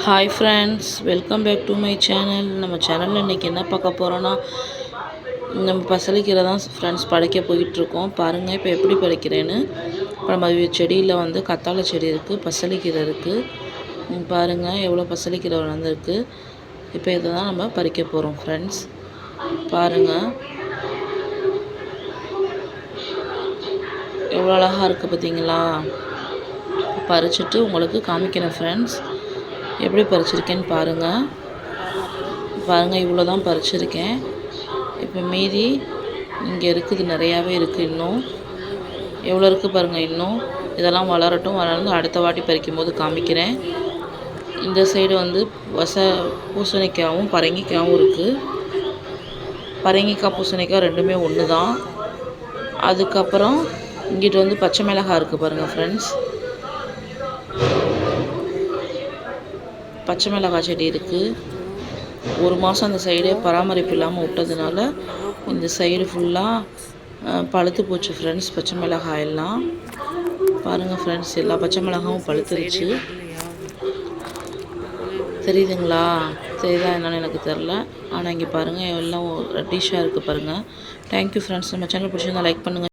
Hi friends, welcome back to my channel. நம்ம சேனலில் இன்றைக்கி என்ன பார்க்க போகிறோன்னா, நம்ம பசலிக்கீரை தான் ஃப்ரெண்ட்ஸ் படைக்க போயிட்டுருக்கோம். பாருங்கள் இப்போ எப்படி பறிக்கிறேன்னு. இப்போ நம்ம செடியில் வந்து கத்தாழை செடி இருக்குது, பசலிக்கீரை இருக்குது. பாருங்கள் எவ்வளோ பசலிக்கீரை வளர்ந்துருக்கு. இப்போ இதை தான் நம்ம பறிக்க போகிறோம் ஃப்ரெண்ட்ஸ். பாருங்கள் எவ்வளோ அழகாக இருக்குது பார்த்தீங்களா. பறிச்சுட்டு உங்களுக்கு காமிக்கிறேன் ஃப்ரெண்ட்ஸ், எப்படி பறிச்சிருக்கேன்னு பாருங்கள். இவ்வளோ தான் பறிச்சிருக்கேன். இப்போ மீதி இங்கே இருக்குது, நிறையாவே இருக்குது. இன்னும் எவ்வளோ இருக்குது பாருங்கள். இன்னும் இதெல்லாம் வளர்ந்து அடுத்த வாட்டி பறிக்கும் போது காமிக்கிறேன். இந்த சைடு வந்து பூசணிக்காயும் பரங்கிக்காயும் இருக்குது. பரங்கிக்காய் பூசணிக்காய் ரெண்டுமே ஒன்று தான். அதுக்கப்புறம் இங்கிட்ட வந்து பச்சை மிளகாய் இருக்குது பாருங்கள் ஃப்ரெண்ட்ஸ். பச்சை மிளகாய் செடி இருக்குது. ஒரு மாதம் அந்த சைடே பராமரிப்பு இல்லாமல் விட்டதுனால இந்த சைடு ஃபுல்லாக பழுத்து போச்சு ஃப்ரெண்ட்ஸ். பச்சை மிளகாய் எல்லாம் பாருங்கள் ஃப்ரெண்ட்ஸ், எல்லா பச்சை மிளகாயும் பழுத்துருச்சு. தெரியுதுங்களா? தெரியுதா என்னன்னு எனக்கு தெரில. ஆனால் இங்கே பாருங்கள் எல்லாம் ரெட்டிஷாக இருக்குது பாருங்கள். Thank you friends. நம்ம சேனல் பிடிச்சிருந்தா லைக் பண்ணுங்கள்.